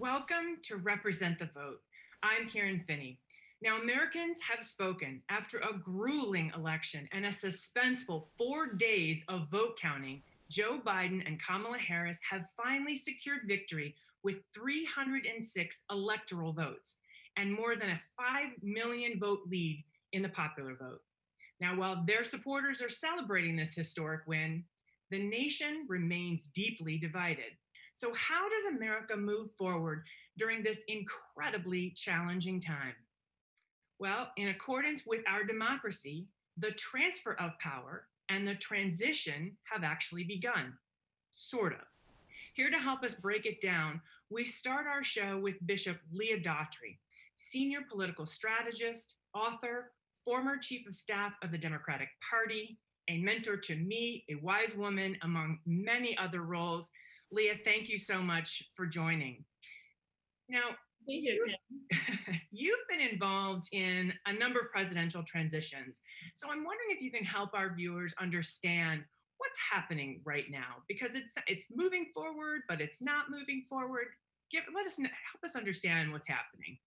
Welcome to Represent the Vote. I'm Karen Finney. Now, Americans have spoken after a grueling election and a suspenseful 4 days of vote counting. Joe Biden and Kamala Harris have finally secured victory with 306 electoral votes and more than a 5 million vote lead in the popular vote. Now, while their supporters are celebrating this historic win, the nation remains deeply divided. So, how does America move forward during this incredibly challenging time? Well, in accordance with our democracy, the transfer of power and the transition have actually begun, sort of. Here to help us break it down, we start our show with Bishop Leah Daughtry, senior political strategist, author, former chief of staff of the Democratic Party, a mentor to me, a wise woman, among many other roles. Leah, thank you so much for joining. Now, you've been involved in a number of presidential transitions. So I'm wondering if you can help our viewers understand what's happening right now, because it's moving forward, but it's not moving forward. Help us understand what's happening.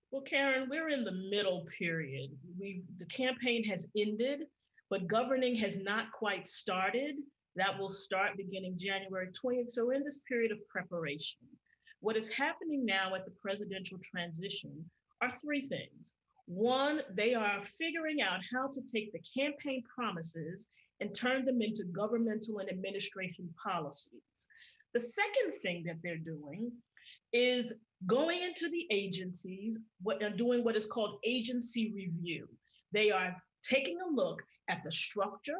Well, Karen, we're in the middle period. The campaign has ended, but governing has not quite started. That will start beginning January 20th. So we're in this period of preparation. What is happening now at the presidential transition are three things. One, they are figuring out how to take the campaign promises and turn them into governmental and administration policies. The second thing that they're doing is going into the agencies, doing what is called agency review. They are taking a look at the structure,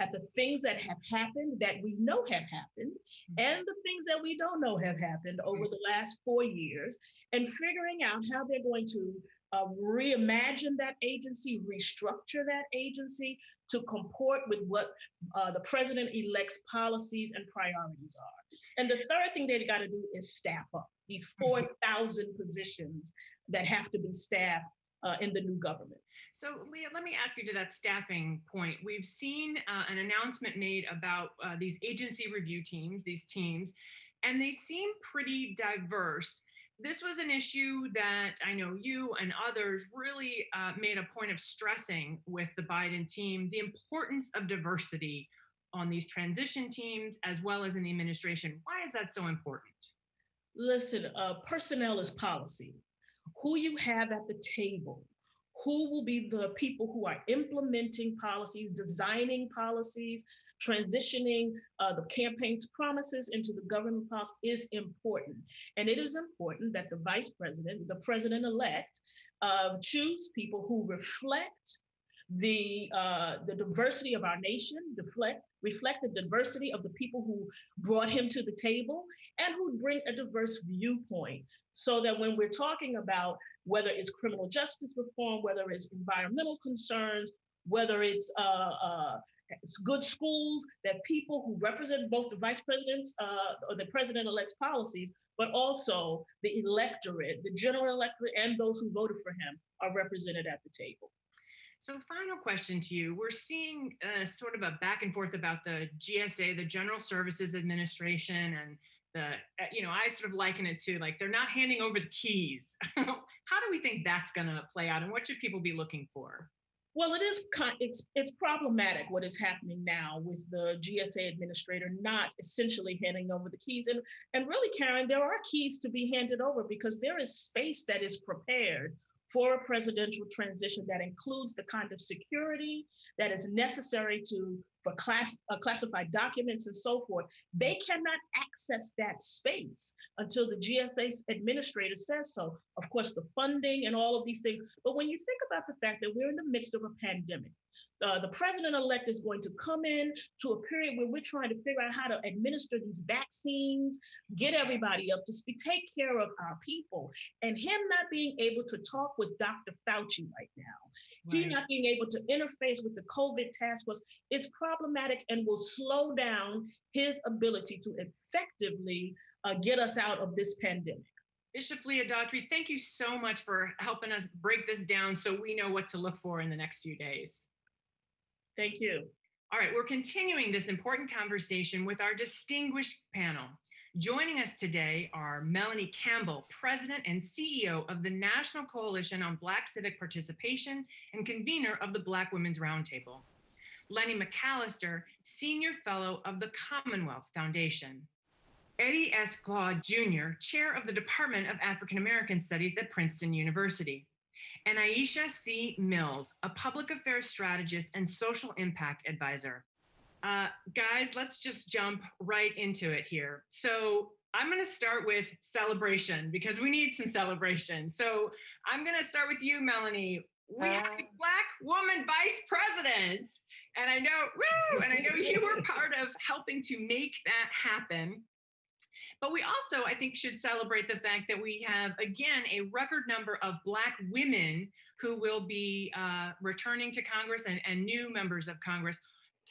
at the things that have happened that we know have happened, and the things that we don't know have happened over the last 4 years, and figuring out how they're going to reimagine that agency, restructure that agency to comport with what the president-elect's policies and priorities are. And the third thing they've got to do is staff up these 4,000 positions that have to be staffed in the new government. So, Leah, let me ask you to that staffing point. We've seen an announcement made about these agency review teams, and they seem pretty diverse. This was an issue that I know you and others really made a point of stressing with the Biden team, the importance of diversity on these transition teams as well as in the administration. Why is that so important? Listen, personnel is policy. Who you have at the table, who will be the people who are implementing policies, designing policies, transitioning the campaign's promises into the government policy is important. And it is important that the vice president, the president-elect, choose people who reflect the diversity of our nation, reflect the diversity of the people who brought him to the table, and who bring a diverse viewpoint. So that when we're talking about whether it's criminal justice reform, whether it's environmental concerns, whether it's good schools, that people who represent both the vice president's or the president-elect's policies, but also the electorate, the general electorate, and those who voted for him are represented at the table. So final question to you. We're seeing sort of a back and forth about the GSA, the General Services Administration, and I sort of liken it to like they're not handing over the keys. How do we think that's going to play out, and what should people be looking for? Well, it's problematic what is happening now with the GSA administrator not essentially handing over the keys. And really, Karen, there are keys to be handed over because there is space that is prepared for a presidential transition that includes the kind of security that is necessary for classified documents and so forth. They cannot access that space until the GSA administrator says so. Of course, the funding and all of these things. But when you think about the fact that we're in the midst of a pandemic, the president-elect is going to come in to a period where we're trying to figure out how to administer these vaccines, get everybody up to speed, take care of our people. And him not being able to talk with Dr. Fauci right now, he not being able to interface with the COVID task force is problematic and will slow down his ability to effectively get us out of this pandemic. Bishop Leah Daughtry, thank you so much for helping us break this down so we know what to look for in the next few days. Thank you. All right, we're continuing this important conversation with our distinguished panel. Joining us today are Melanie Campbell, President and CEO of the National Coalition on Black Civic Participation and convener of the Black Women's Roundtable, Lenny McAllister, Senior Fellow of the Commonwealth Foundation, Eddie S. Claude Jr., Chair of the Department of African American Studies at Princeton University, and Aisha C. Mills, a public affairs strategist and social impact advisor. Guys, let's just jump right into it here. So I'm going to start with celebration because we need some celebration. So I'm going to start with you, Melanie. We have a Black woman vice president, and I know you were part of helping to make that happen. But we also, I think, should celebrate the fact that we have, again, a record number of Black women who will be returning to Congress and new members of Congress.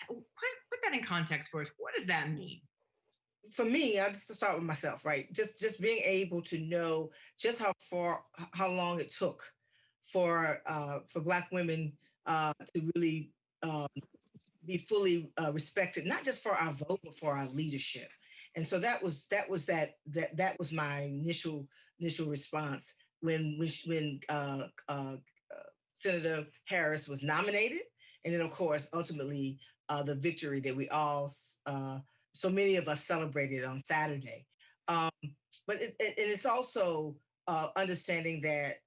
Put that in context for us. What does that mean? For me, I'll just start with myself, right? Just being able to know just how long it took for Black women to really be fully respected, not just for our vote, but for our leadership. And so that was my initial response when Senator Harris was nominated, and then of course ultimately the victory that we all so many of us celebrated on Saturday. But it's also understanding that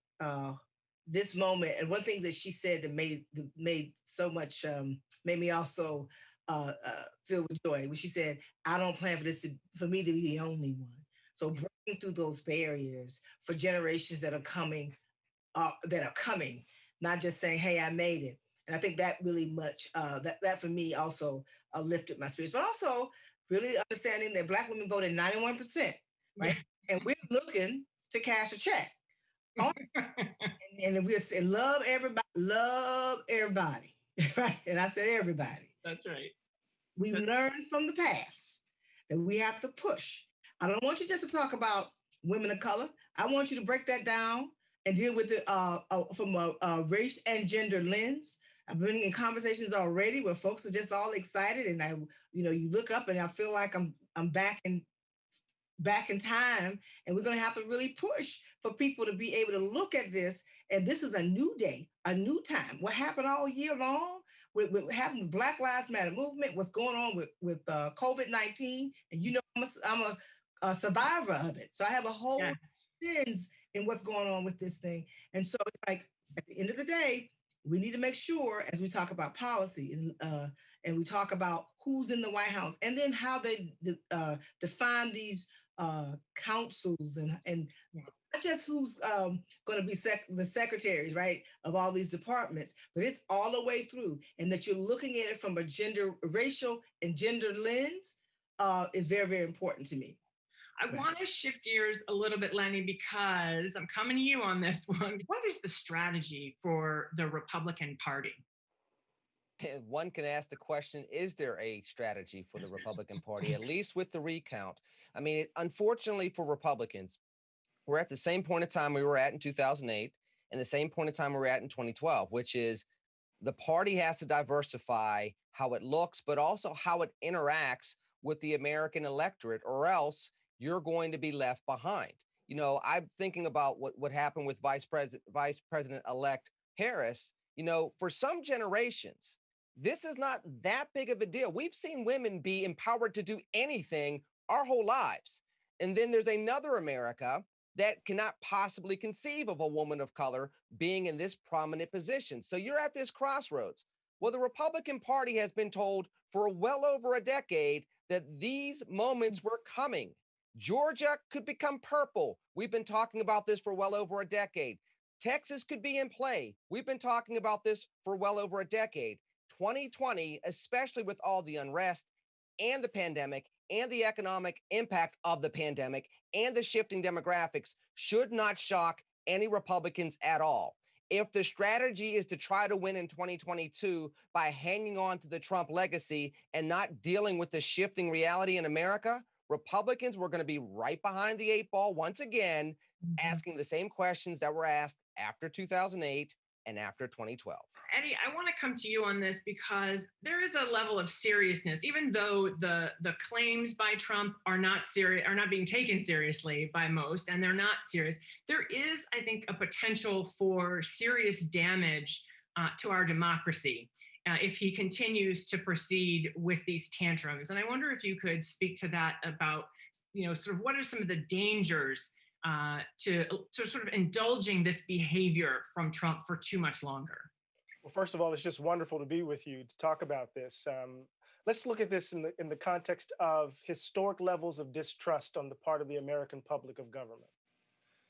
this moment, and one thing that she said that made me also filled with joy when she said, "I don't plan for me to be the only one." So breaking through those barriers for generations that are coming, not just saying, "Hey, I made it." And I think that really much that for me also lifted my spirits, but also really understanding that Black women voted 91%, right? And we're looking to cash a check. and we're saying, love everybody, right? And I said everybody. That's right. We learned from the past that we have to push. I don't want you just to talk about women of color. I want you to break that down and deal with it from a race and gender lens. I've been in conversations already where folks are just all excited, and you look up and I feel like I'm back in time, and we're going to have to really push for people to be able to look at this. And this is a new day, a new time. What happened all year long with having the Black Lives Matter movement, what's going on with COVID-19, and I'm a survivor of it. So I have a whole sense in what's going on with this thing. And so it's like, at the end of the day, we need to make sure, as we talk about policy and we talk about who's in the White House, and then how they define these councils and not just who's going to be the secretaries, right, of all these departments, but it's all the way through, and that you're looking at it from a racial and gender lens is very, very important to me. I want to shift gears a little bit, Lenny, because I'm coming to you on this one. What is the strategy for the Republican Party? One can ask the question, is there a strategy for the Republican Party, at least with the recount? I mean, unfortunately for Republicans, we're at the same point in time we were at in 2008 and the same point in time we were at in 2012, which is the party has to diversify how it looks, but also how it interacts with the American electorate, or else you're going to be left behind. I'm thinking about what happened with Vice President-elect Harris. For some generations, this is not that big of a deal. We've seen women be empowered to do anything our whole lives. And then there's another America that cannot possibly conceive of a woman of color being in this prominent position. So you're at this crossroads. Well, the Republican Party has been told for well over a decade that these moments were coming. Georgia could become purple. We've been talking about this for well over a decade. Texas could be in play. We've been talking about this for well over a decade. 2020, especially with all the unrest and the pandemic and the economic impact of the pandemic and the shifting demographics, should not shock any Republicans at all. If the strategy is to try to win in 2022 by hanging on to the Trump legacy and not dealing with the shifting reality in America, Republicans were going to be right behind the 8 ball once again, asking the same questions that were asked after 2008 and after 2012. Eddie, I want to come to you on this because there is a level of seriousness, even though the claims by Trump are not serious, are not being taken seriously by most, and they're not serious. There is, I think, a potential for serious damage to our democracy if he continues to proceed with these tantrums. And I wonder if you could speak to that about, sort of what are some of the dangers to sort of indulging this behavior from Trump for too much longer? Well, first of all, it's just wonderful to be with you to talk about this. Let's look at this in the context of historic levels of distrust on the part of the American public of government.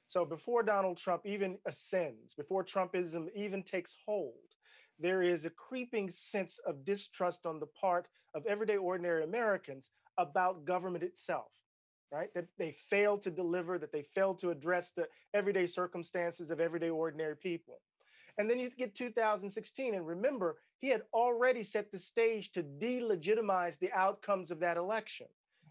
So before Donald Trump even ascends, before Trumpism even takes hold, there is a creeping sense of distrust on the part of everyday ordinary Americans about government itself, right? That they failed to deliver, that they failed to address the everyday circumstances of everyday ordinary people. And then you get 2016, and remember, he had already set the stage to delegitimize the outcomes of that election.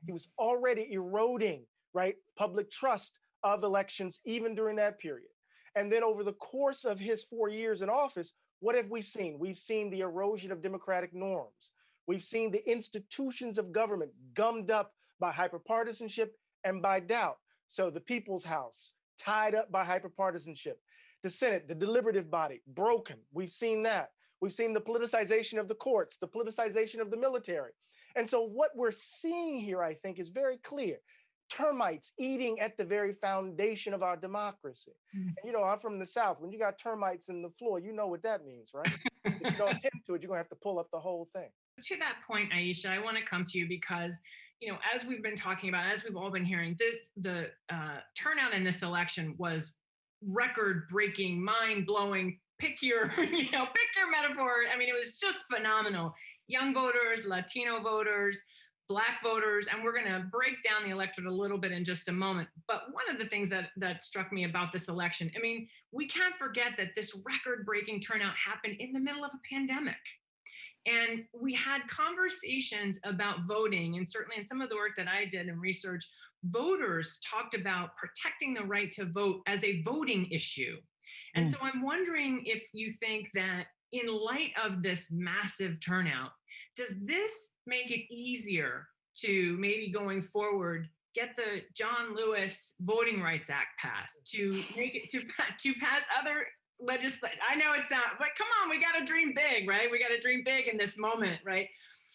He was already eroding, right, public trust of elections even during that period. And then over the course of his 4 years in office, what have we seen? We've seen the erosion of democratic norms. We've seen the institutions of government gummed up by hyperpartisanship and by doubt. So the People's House, tied up by hyperpartisanship. The Senate, the deliberative body, broken. We've seen that. We've seen the politicization of the courts, the politicization of the military. And so what we're seeing here, I think, is very clear. Termites eating at the very foundation of our democracy. And, I'm from the South. When you got termites in the floor, you know what that means, right? If you don't tend to it, you're going to have to pull up the whole thing. To that point, Aisha, I want to come to you because, as we've been talking about, as we've all been hearing, the turnout in this election was record-breaking, mind-blowing. Pick your metaphor. I mean, it was just phenomenal. Young voters, Latino voters, Black voters, and we're going to break down the electorate a little bit in just a moment. But one of the things that struck me about this election, I mean, we can't forget that this record-breaking turnout happened in the middle of a pandemic. And we had conversations about voting, and certainly in some of the work that I did in research, voters talked about protecting the right to vote as a voting issue. And so I'm wondering if you think that in light of this massive turnout, does this make it easier to maybe going forward get the John Lewis Voting Rights Act passed, to make it to pass other legislation? I know it's not, but come on, we got to dream big, right? We got to dream big in this moment, right?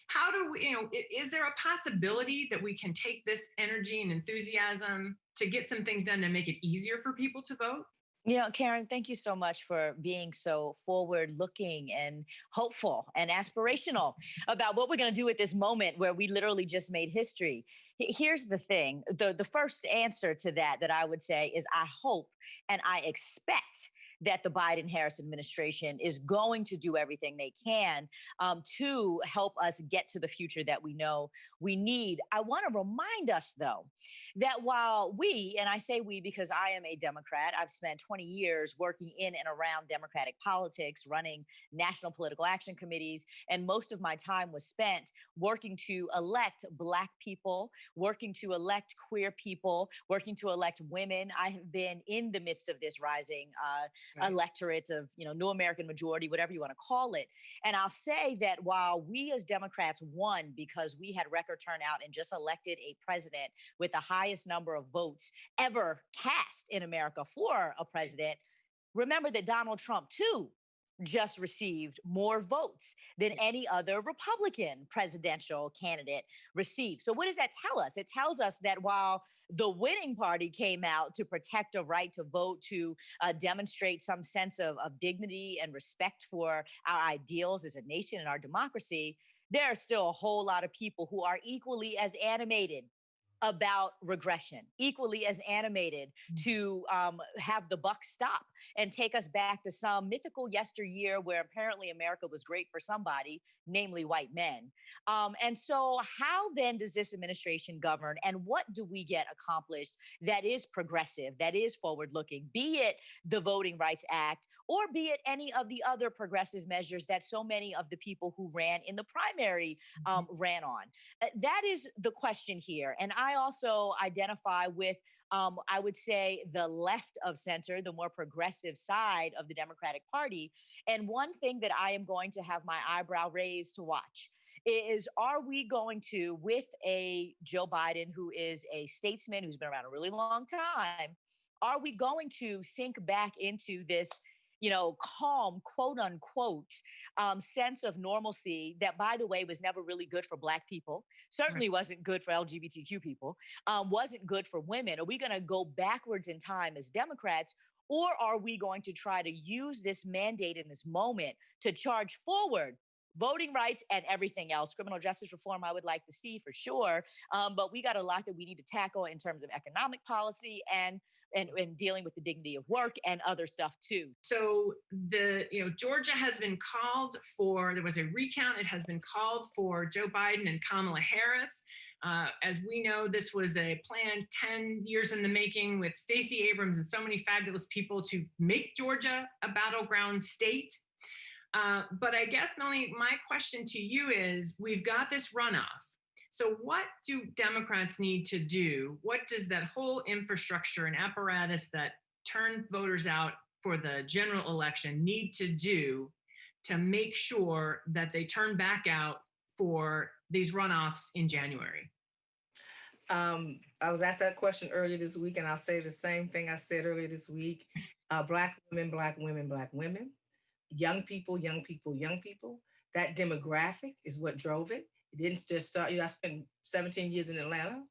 How do we, is there a possibility that we can take this energy and enthusiasm to get some things done to make it easier for people to vote? Karen, thank you so much for being so forward looking and hopeful and aspirational about what we're going to do at this moment where we literally just made history. Here's the thing. The first answer to that I would say is I hope and I expect that the Biden-Harris administration is going to do everything they can to help us get to the future that we know we need. I want to remind us, though, that while we, and I say we because I am a Democrat, I've spent 20 years working in and around Democratic politics, running national political action committees, and most of my time was spent working to elect Black people, working to elect queer people, working to elect women. I have been in the midst of this rising electorate of, New American majority, whatever you want to call it. And I'll say that while we as Democrats won because we had record turnout and just elected a president with the highest number of votes ever cast in America for a president, remember that Donald Trump, too, just received more votes than any other Republican presidential candidate received. So what does that tell us? It tells us that while the winning party came out to protect a right to vote, to demonstrate some sense of dignity and respect for our ideals as a nation and our democracy, there are still a whole lot of people who are equally as animated about regression, equally as animated to have the buck stop and take us back to some mythical yesteryear where apparently America was great for somebody, namely white men. And so how then does this administration govern, and what do we get accomplished that is progressive, that is forward-looking, be it the Voting Rights Act, or be it any of the other progressive measures that so many of the people who ran in the primary ran on? That is the question here. And I also identify with I would say the left of center, the more progressive side of the Democratic Party. And one thing that I am going to have my eyebrow raised to watch is, are we going to, with a Joe Biden who is a statesman who's been around a really long time, are we going to sink back into this, calm, quote unquote, sense of normalcy that, by the way, was never really good for Black people, certainly wasn't good for LGBTQ people, wasn't good for women? Are we going to go backwards in time as Democrats? Or are we going to try to use this mandate in this moment to charge forward voting rights and everything else? Criminal justice reform, I would like to see for sure. But we got a lot that we need to tackle in terms of economic policy and dealing with the dignity of work and other stuff too. So Georgia has been called for, there was a recount. It has been called for Joe Biden and Kamala Harris. As we know, this was a plan 10 years in the making with Stacey Abrams and so many fabulous people to make Georgia a battleground state. But I guess, Melanie, my question to you is, we've got this runoff. So what do Democrats need to do? What does that whole infrastructure and apparatus that turned voters out for the general election need to do to make sure that they turn back out for these runoffs in January? I was asked that question earlier this week, and I'll say the same thing I said earlier this week. Black women, Black women, Black women, young people, young people, young people. That demographic is what drove it. It didn't just start, I spent 17 years in Atlanta.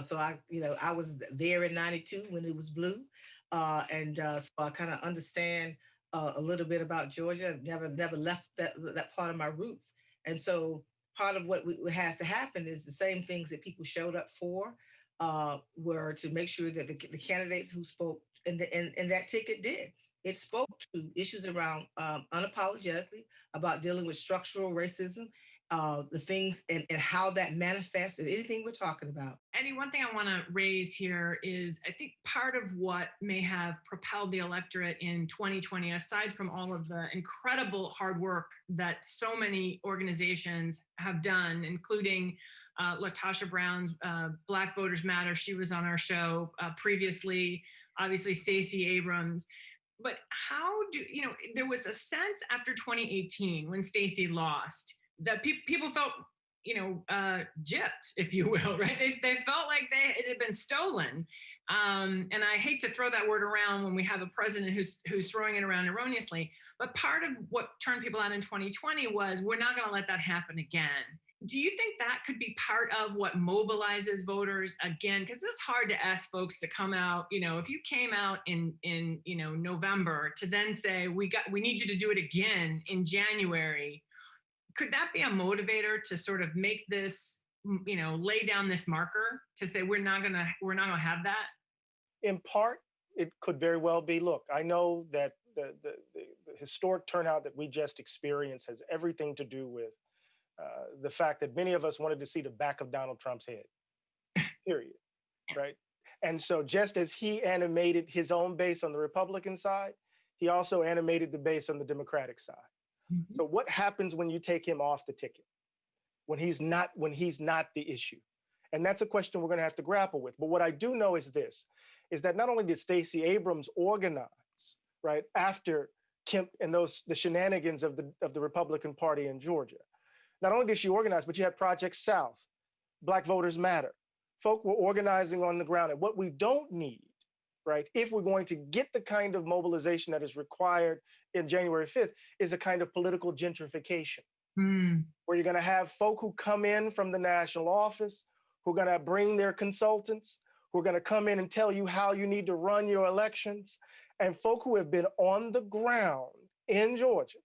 So I was there in 92 when it was blue. So I kind of understand a little bit about Georgia. I've never left that part of my roots. And so part of what has to happen is the same things that people showed up for were to make sure that the candidates who spoke and that ticket did. It spoke to issues around unapologetically about dealing with structural racism, the things and how that manifests in anything we're talking about. Eddie, one thing I want to raise here is, I think part of what may have propelled the electorate in 2020, aside from all of the incredible hard work that so many organizations have done, including LaTosha Brown's Black Voters Matter. She was on our show previously, obviously Stacey Abrams. But how there was a sense after 2018 when Stacey lost that people felt, gypped, if you will, right? They felt like it had been stolen. And I hate to throw that word around when we have a president who's throwing it around erroneously. But part of what turned people out in 2020 was, we're not going to let that happen again. Do you think that could be part of what mobilizes voters again? Because it's hard to ask folks to come out, if you came out in November to then say, we need you to do it again in January. Could that be a motivator to sort of make this, lay down this marker to say, we're not gonna have that? In part, it could very well be. Look, I know that the historic turnout that we just experienced has everything to do with the fact that many of us wanted to see the back of Donald Trump's head, period, right? And so just as he animated his own base on the Republican side, he also animated the base on the Democratic side. Mm-hmm. So what happens when you take him off the ticket, when he's not the issue? And that's a question we're going to have to grapple with. But what I do know is this, is that not only did Stacey Abrams organize, right, after Kemp and the shenanigans of the Republican Party in Georgia, not only did she organize, but you had Project South, Black Voters Matter. Folk were organizing on the ground. And what we don't need, right, if we're going to get the kind of mobilization that is required in January 5th, is a kind of political gentrification, where you're going to have folk who come in from the national office, who are going to bring their consultants, who are going to come in and tell you how you need to run your elections, and folk who have been on the ground in Georgia,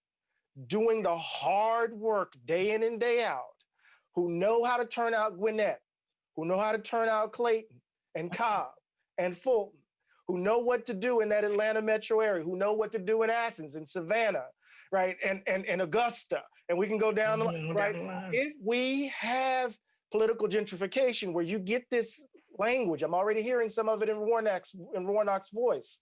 doing the hard work day in and day out, who know how to turn out Gwinnett, who know how to turn out Clayton and Cobb and Fulton, who know what to do in that Atlanta metro area, who know what to do in Athens and Savannah, right, and Augusta, and we can go down the line, right? If we have political gentrification where you get this language, I'm already hearing some of it in Warnock's voice.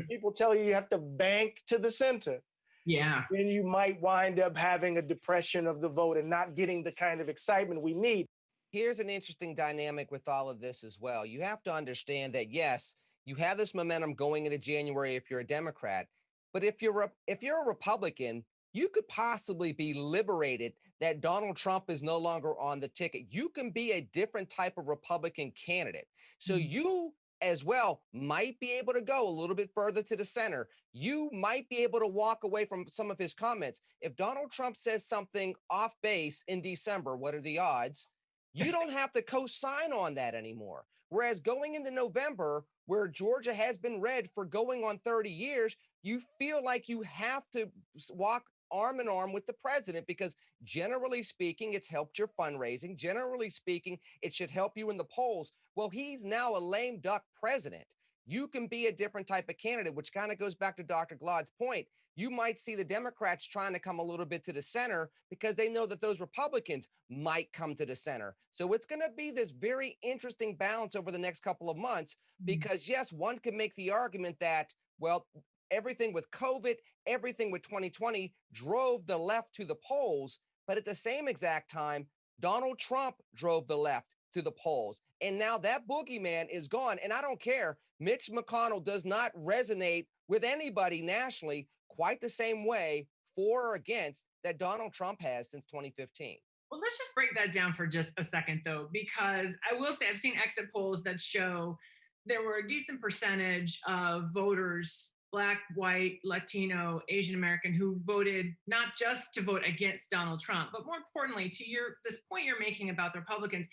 People tell you have to bank to the center. Yeah. Then you might wind up having a depression of the vote and not getting the kind of excitement we need. Here's an interesting dynamic with all of this as well. You have to understand that, yes, you have this momentum going into January if you're a Democrat, but if you're a Republican, you could possibly be liberated that Donald Trump is no longer on the ticket. You can be a different type of Republican candidate. So you as well might be able to go a little bit further to the center. You might be able to walk away from some of his comments. If Donald Trump says something off base in December, what are the odds? You don't have to co-sign on that anymore. Whereas going into November, where Georgia has been red for going on 30 years, you feel like you have to walk arm in arm with the president because generally speaking, it's helped your fundraising. Generally speaking, it should help you in the polls. Well, he's now a lame duck president. You can be a different type of candidate, which kind of goes back to Dr. Glod's point. You might see the Democrats trying to come a little bit to the center because they know that those Republicans might come to the center. So it's going to be this very interesting balance over the next couple of months because, yes, one can make the argument that, well, everything with COVID, everything with 2020 drove the left to the polls. But at the same exact time, Donald Trump drove the left to the polls. And now that boogeyman is gone. And I don't care. Mitch McConnell does not resonate with anybody nationally quite the same way for or against that Donald Trump has since 2015. Well, let's just break that down for just a second, though, because I will say I've seen exit polls that show there were a decent percentage of voters, Black, white, Latino, Asian American, who voted not just to vote against Donald Trump, but more importantly, to this point you're making about the Republicans.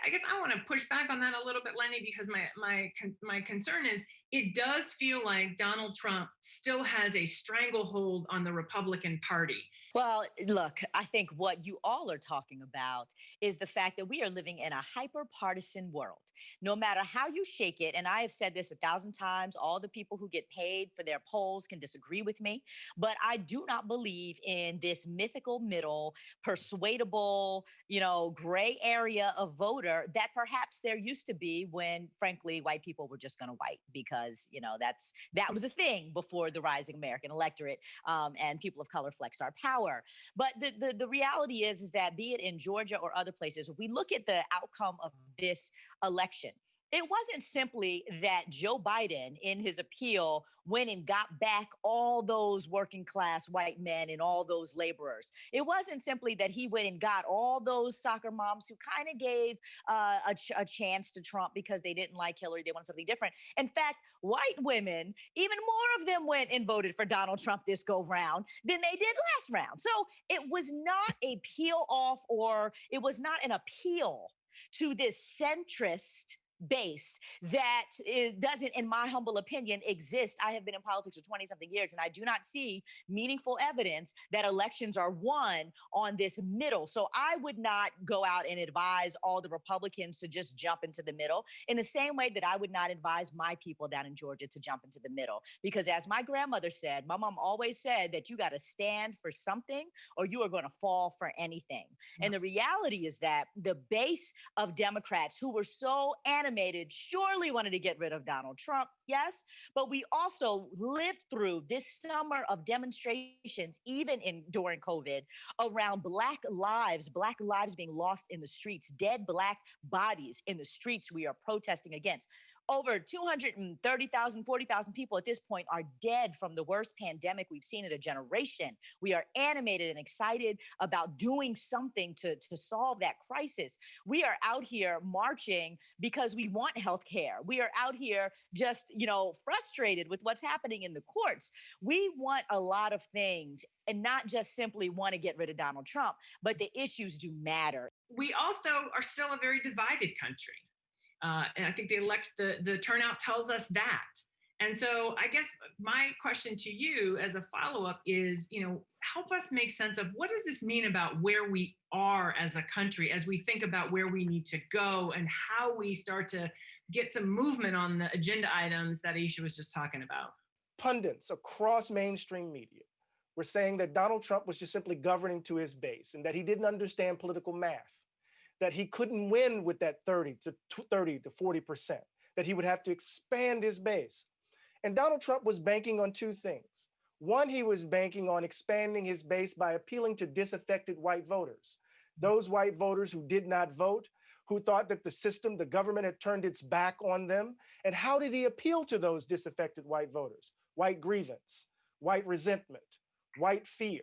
I guess I want to push back on that a little bit, Lenny, because my concern is it does feel like Donald Trump still has a stranglehold on the Republican Party. Well, look, I think what you all are talking about is the fact that we are living in a hyper-partisan world. No matter how you shake it, and I have said this 1,000 times, all the people who get paid for their polls can disagree with me, but I do not believe in this mythical middle, persuadable, gray area of voter that perhaps there used to be when, frankly, white people were just going to white because, that was a thing before the rising American electorate and people of color flexed our power. But the reality is that be it in Georgia or other places, if we look at the outcome of this election, it wasn't simply that Joe Biden, in his appeal, went and got back all those working class white men and all those laborers. It wasn't simply that he went and got all those soccer moms who kind of gave a chance to Trump because they didn't like Hillary. They wanted something different. In fact, white women, even more of them went and voted for Donald Trump this go round than they did last round. So it was not a peel off, or it was not an appeal to this centrist base that doesn't, in my humble opinion, exist. I have been in politics for 20 something years, and I do not see meaningful evidence that elections are won on this middle. So I would not go out and advise all the Republicans to just jump into the middle in the same way that I would not advise my people down in Georgia to jump into the middle. Because as my grandmother said, my mom always said that you got to stand for something or you are going to fall for anything. Yeah. And the reality is that the base of Democrats who were so animated surely wanted to get rid of Donald Trump, yes, but we also lived through this summer of demonstrations, even during COVID, around Black lives being lost in the streets, dead Black bodies in the streets we are protesting against. Over 230,000, 40,000 people at this point are dead from the worst pandemic we've seen in a generation. We are animated and excited about doing something to solve that crisis. We are out here marching because we want health care. We are out here just, frustrated with what's happening in the courts. We want a lot of things and not just simply want to get rid of Donald Trump, but the issues do matter. We also are still a very divided country. And I think the turnout tells us that. And so I guess my question to you as a follow-up is, help us make sense of what does this mean about where we are as a country as we think about where we need to go and how we start to get some movement on the agenda items that Aisha was just talking about. Pundits across mainstream media were saying that Donald Trump was just simply governing to his base and that he didn't understand political math, that he couldn't win with that 30 to 40%, that he would have to expand his base. And Donald Trump was banking on two things. One, he was banking on expanding his base by appealing to disaffected white voters, those white voters who did not vote who thought that the system, the government had turned its back on them. And how did he appeal to those disaffected white voters? White grievance, white resentment, white fear.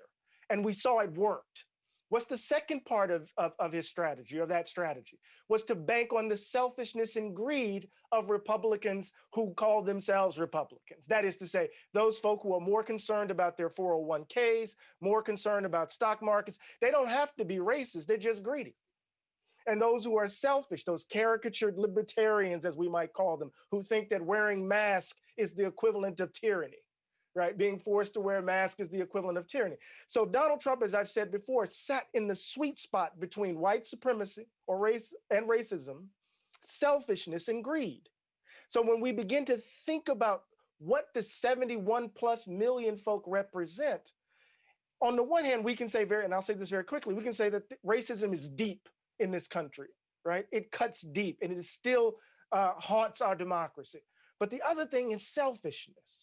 And we saw it worked. What's the second part of his strategy, or that strategy? Was to bank on the selfishness and greed of Republicans who call themselves Republicans. That is to say, those folk who are more concerned about their 401ks, more concerned about stock markets. They don't have to be racist, they're just greedy. And those who are selfish, those caricatured libertarians, as we might call them, who think that wearing masks is the equivalent of tyranny. Right? Being forced to wear a mask is the equivalent of tyranny. So Donald Trump, as I've said before, sat in the sweet spot between white supremacy or race and racism, selfishness and greed. So when we begin to think about what the 71 plus million folk represent, on the one hand, we can say and I'll say this very quickly, we can say that racism is deep in this country, right? It cuts deep and it still haunts our democracy. But the other thing is selfishness.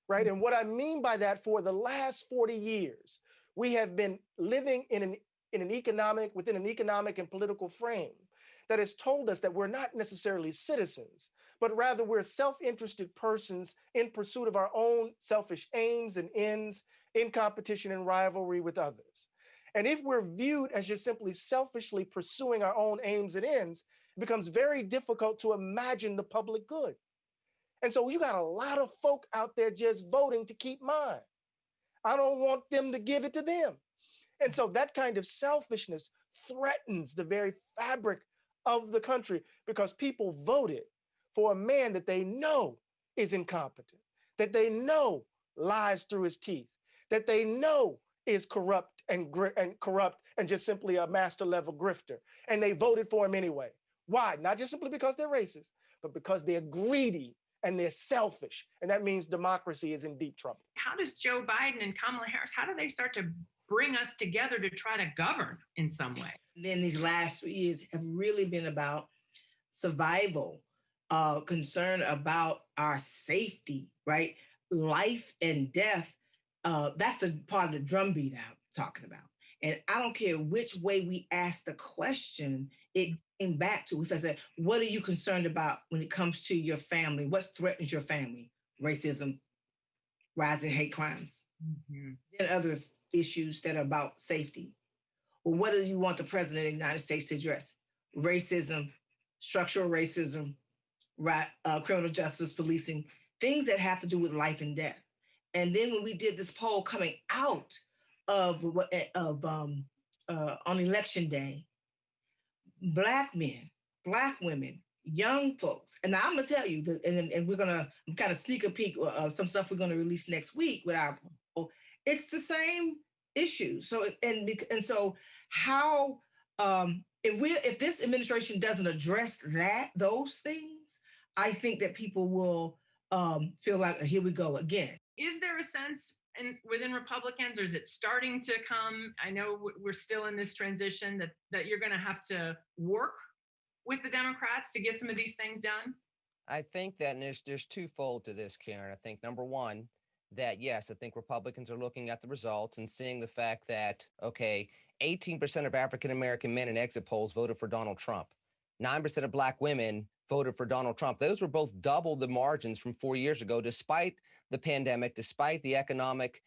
Right. And what I mean by that, for the last 40 years, we have been living within an economic and political frame that has told us that we're not necessarily citizens, but rather we're self-interested persons in pursuit of our own selfish aims and ends, in competition and rivalry with others. And if we're viewed as just simply selfishly pursuing our own aims and ends, it becomes very difficult to imagine the public good. And so you got a lot of folk out there just voting to keep mine. I don't want them to give it to them. And so that kind of selfishness threatens the very fabric of the country, because people voted for a man that they know is incompetent, that they know lies through his teeth, that they know is corrupt and just simply a master level grifter. And they voted for him anyway. Why? Not just simply because they're racist, but because they're greedy and they're selfish. And that means democracy is in deep trouble. How does Joe Biden and Kamala Harris, how do they start to bring us together to try to govern in some way? Then these last 3 years have really been about survival, concern about our safety, right? Life and death. That's the part of the drumbeat I'm talking about. And I don't care which way we ask the question, it came back to, if I said, what are you concerned about when it comes to your family? What threatens your family? Racism, rising hate crimes, and other issues that are about safety. Well, what do you want the president of the United States to address? Racism, structural racism, criminal justice, policing, things that have to do with life and death. And then when we did this poll coming out on election day, Black men, Black women, young folks, and I'm gonna tell you, and we're gonna kind of sneak a peek of some stuff we're gonna release next week with our poll. It's the same issue. So so how if this administration doesn't address those things, I think that people will feel like, here we go again. Is there a sense within Republicans, or is it starting to come? I know we're still in this transition that you're going to have to work with the Democrats to get some of these things done. I think that there's twofold to this, Karen. I think number one, that yes, I think Republicans are looking at the results and seeing the fact that, okay, 18% of African-American men in exit polls voted for Donald Trump. 9% of Black women voted for Donald Trump. Those were both double the margins from 4 years ago, despite the pandemic, despite the economic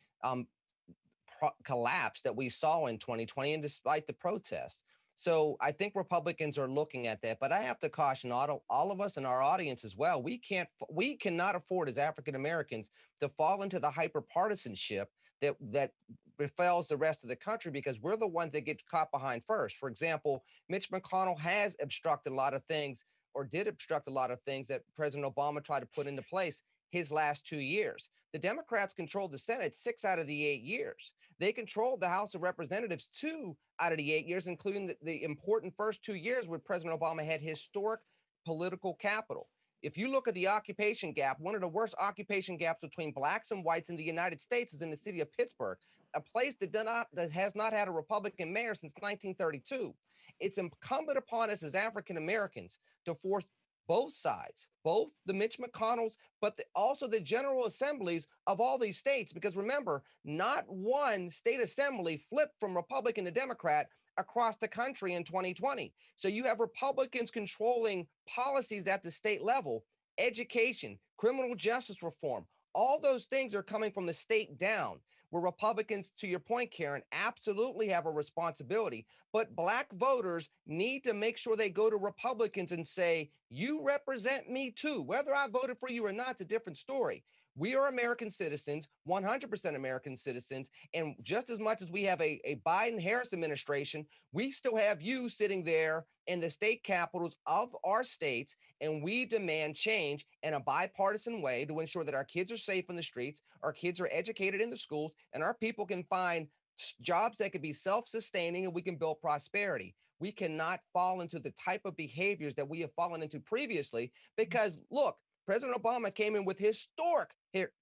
collapse that we saw in 2020, and despite the protests. So I think Republicans are looking at that, but I have to caution all of us in our audience as well. We cannot afford as African Americans to fall into the hyper-partisanship that befalls the rest of the country, because we're the ones that get caught behind first. For example, Mitch McConnell has obstructed a lot of things, or did obstruct a lot of things that President Obama tried to put into place his last 2 years. The Democrats controlled the Senate 6 out of the 8 years. They controlled the House of Representatives 2 out of the 8 years, including the important first 2 years where President Obama had historic political capital. If you look at the occupation gap, one of the worst occupation gaps between Blacks and whites in the United States is in the city of Pittsburgh, a place that has not had a Republican mayor since 1932. It's incumbent upon us as African Americans to force both sides, both the Mitch McConnells, but also the general assemblies of all these states. Because remember, not one state assembly flipped from Republican to Democrat across the country in 2020. So you have Republicans controlling policies at the state level, education, criminal justice reform. All those things are coming from the state down, where Republicans, to your point, Karen, absolutely have a responsibility. But Black voters need to make sure they go to Republicans and say, you represent me too. Whether I voted for you or not, it's a different story. We are American citizens, 100% American citizens. And just as much as we have a Biden-Harris administration, we still have you sitting there in the state capitals of our states. And we demand change in a bipartisan way to ensure that our kids are safe in the streets, our kids are educated in the schools, and our people can find jobs that can be self-sustaining and we can build prosperity. We cannot fall into the type of behaviors that we have fallen into previously because, look, President Obama came in with historic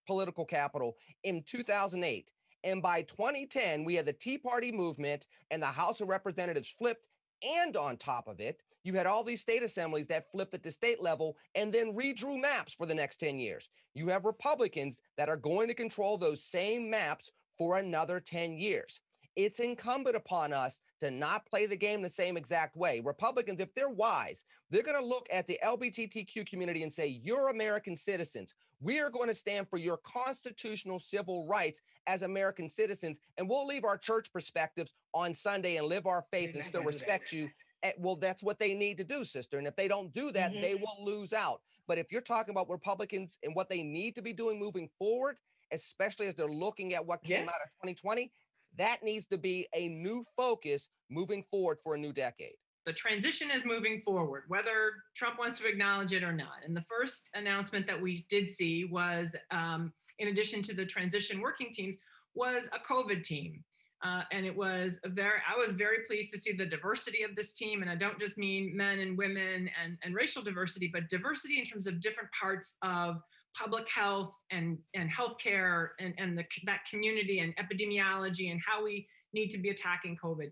political capital in 2008. And by 2010, we had the Tea Party movement and the House of Representatives flipped. And on top of it, you had all these state assemblies that flipped at the state level and then redrew maps for the next 10 years. You have Republicans that are going to control those same maps for another 10 years. It's incumbent upon us to not play the game the same exact way. Republicans, if they're wise, they're going to look at the LGBTQ community and say, you're American citizens. We are going to stand for your constitutional civil rights as American citizens, and we'll leave our church perspectives on Sunday and live our faith and still respect you. Well, that's what they need to do, sister. And if they don't do that, they will lose out. But if you're talking about Republicans and what they need to be doing moving forward, especially as they're looking at what came out of 2020, that needs to be a new focus moving forward for a new decade. The transition is moving forward, whether Trump wants to acknowledge it or not. And the first announcement that we did see was, in addition to the transition working teams, was a COVID team. And it was I was very pleased to see the diversity of this team. And I don't just mean men and women and racial diversity, but diversity in terms of different parts of public health and healthcare and that community and epidemiology and how we need to be attacking COVID.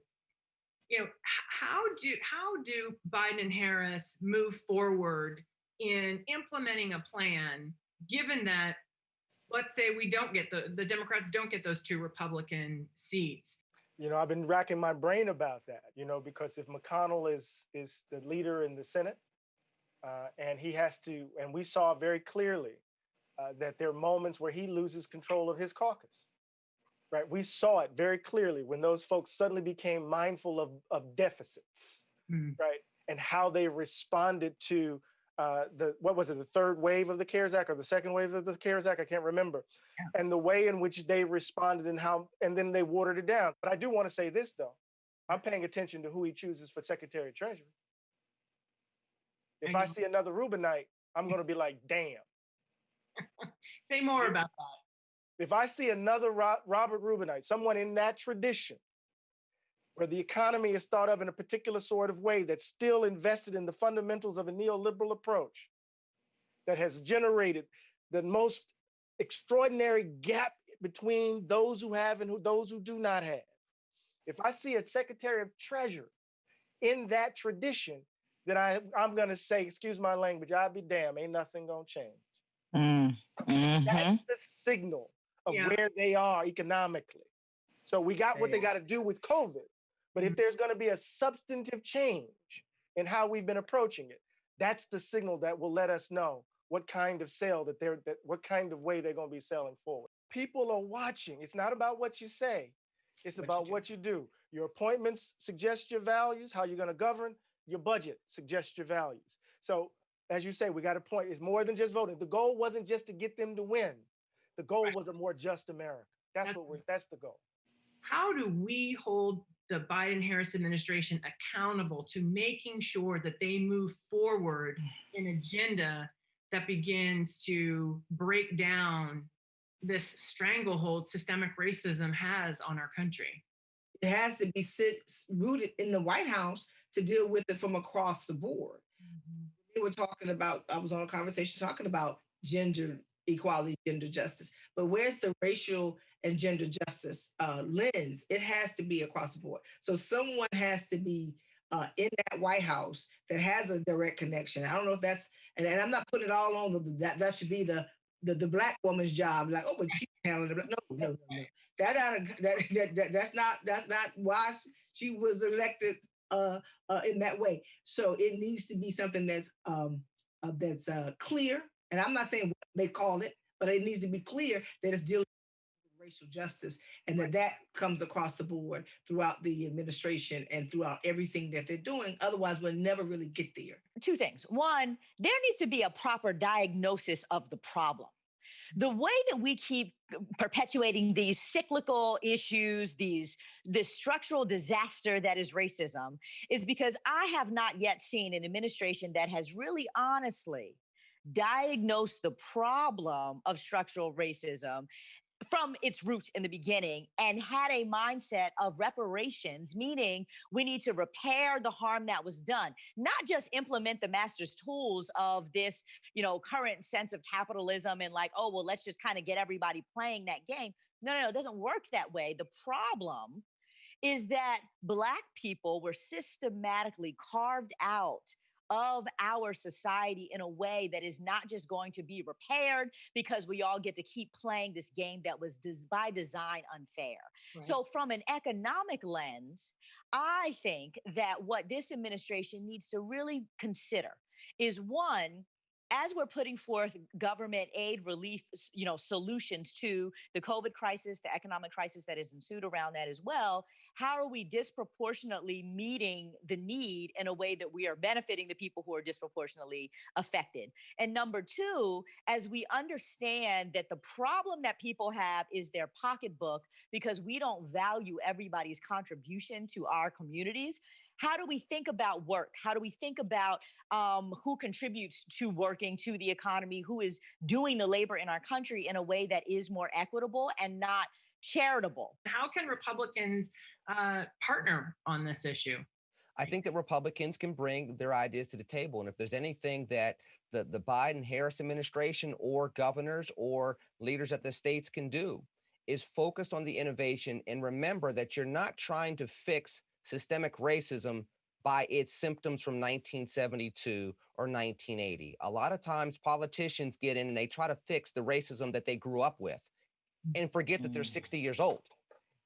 You know, how do Biden and Harris move forward in implementing a plan, given that, let's say we don't get the Democrats don't get those 2 Republican seats? You know, I've been racking my brain about that, you know, because if McConnell is the leader in the Senate and he has to, and we saw very clearly that there are moments where he loses control of his caucus, right? We saw it very clearly when those folks suddenly became mindful of deficits, right? And how they responded to the third wave of the CARES Act or the second wave of the CARES Act? I can't remember. Yeah. And the way in which they responded and then they watered it down. But I do want to say this, though. I'm paying attention to who he chooses for Secretary of Treasury. If I see another Rubinite, I'm going to be like, damn. Say more about that. If I see another Robert Rubinite, someone in that tradition, where the economy is thought of in a particular sort of way that's still invested in the fundamentals of a neoliberal approach, that has generated the most extraordinary gap between those who have and those who do not have. If I see a Secretary of Treasury in that tradition, then I'm going to say, excuse my language, I'll be damned, ain't nothing going to change. That's the signal of where they are economically. So we got what they got to do with COVID. But if there's going to be a substantive change in how we've been approaching it, that's the signal that will let us know what kind of sale what kind of way they're going to be selling forward. People are watching. It's not about what you say. It's about what you do. Your appointments suggest your values, how you're going to govern. Your budget suggests your values. So as you say, we got a point. It's more than just voting. The goal wasn't just to get them to win. The goal was a more just America. That's the goal. How do we hold the Biden-Harris administration accountable to making sure that they move forward an agenda that begins to break down this stranglehold systemic racism has on our country? It has to be rooted in the White House to deal with it from across the board. We were talking about, I was on a conversation talking about gender equality, gender justice, but where's the racial and gender justice lens? It has to be across the board. So someone has to be in that White House that has a direct connection. I don't know if that's, and I'm not putting it all on that should be the black woman's job. Like, oh, but she handled it. No. That's not why she was elected in that way. So it needs to be something that's clear. And I'm not saying what they call it, but it needs to be clear that it's dealing racial justice, and that comes across the board throughout the administration and throughout everything that they're doing. Otherwise, we'll never really get there. Two things. One, there needs to be a proper diagnosis of the problem. The way that we keep perpetuating these cyclical issues, this structural disaster that is racism, is because I have not yet seen an administration that has really honestly diagnosed the problem of structural racism from its roots in the beginning and had a mindset of reparations, meaning we need to repair the harm that was done, not just implement the master's tools of this, current sense of capitalism and like, oh, well, let's just kind of get everybody playing that game. No, it doesn't work that way. The problem is that Black people were systematically carved out of our society in a way that is not just going to be repaired because we all get to keep playing this game that was by design unfair. Right. So from an economic lens, I think that what this administration needs to really consider is, one, as we're putting forth government aid relief, solutions to the COVID crisis, the economic crisis that is ensued around that as well, how are we disproportionately meeting the need in a way that we are benefiting the people who are disproportionately affected? And number two, as we understand that the problem that people have is their pocketbook because we don't value everybody's contribution to our communities, how do we think about work? How do we think about who contributes to working, to the economy, who is doing the labor in our country in a way that is more equitable and not charitable? How can Republicans partner on this issue? I think that Republicans can bring their ideas to the table. And if there's anything that the Biden-Harris administration or governors or leaders at the states can do, is focus on the innovation and remember that you're not trying to fix systemic racism by its symptoms from 1972 or 1980. A lot of times politicians get in and they try to fix the racism that they grew up with and forget that they're 60 years old.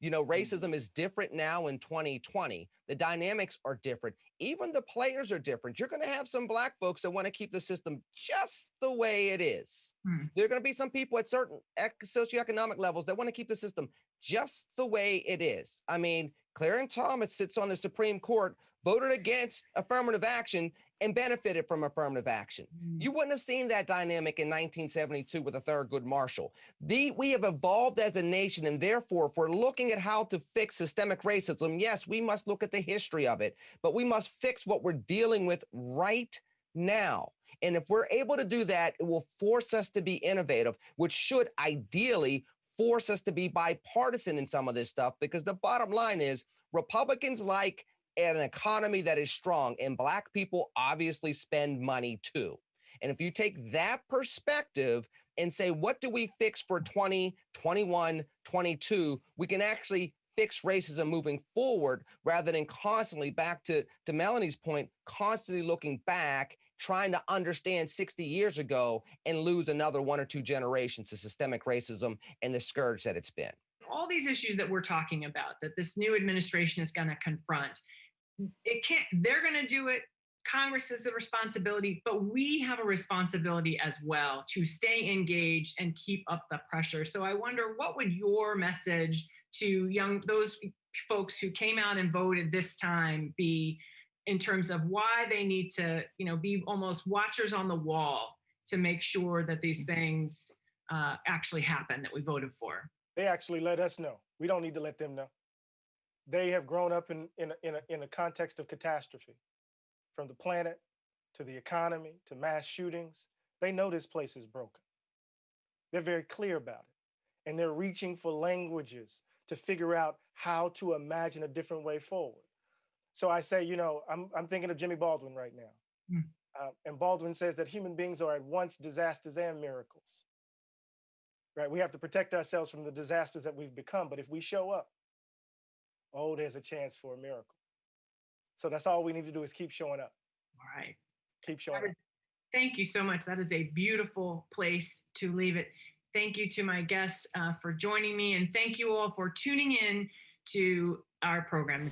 Racism is different now in 2020. The dynamics are different. Even the players are different. You're going to have some Black folks that want to keep the system just the way it is. There are going to be some people at certain socioeconomic levels that want to keep the system just the way it is. I mean, Clarence Thomas sits on the Supreme Court, voted against affirmative action, and benefited from affirmative action. You wouldn't have seen that dynamic in 1972 with the Thurgood Marshall. We have evolved as a nation, and therefore, if we're looking at how to fix systemic racism, yes, we must look at the history of it, but we must fix what we're dealing with right now. And if we're able to do that, it will force us to be innovative, which should ideally force us to be bipartisan in some of this stuff, because the bottom line is Republicans like an economy that is strong, and Black people obviously spend money too. And if you take that perspective and say, what do we fix for 20, 21, 22, we can actually fix racism moving forward rather than constantly, back to Melanie's point, constantly looking back, trying to understand 60 years ago and lose another 1 or 2 generations to systemic racism and the scourge that it's been. All these issues that we're talking about, that this new administration is going to confront, they're going to do it. Congress is the responsibility, but we have a responsibility as well to stay engaged and keep up the pressure. So I wonder, what would your message to those folks who came out and voted this time be, in terms of why they need to, be almost watchers on the wall to make sure that these things actually happen that we voted for? They actually let us know. We don't need to let them know. They have grown up in a context of catastrophe, from the planet to the economy to mass shootings. They know this place is broken. They're very clear about it. And they're reaching for languages to figure out how to imagine a different way forward. So I say, I'm thinking of Jimmy Baldwin right now. And Baldwin says that human beings are at once disasters and miracles. Right? We have to protect ourselves from the disasters that we've become. But if we show up, there's a chance for a miracle. So that's all we need to do is keep showing up. All right. Keep showing up. Thank you so much. That is a beautiful place to leave it. Thank you to my guests for joining me, and thank you all for tuning in to our program.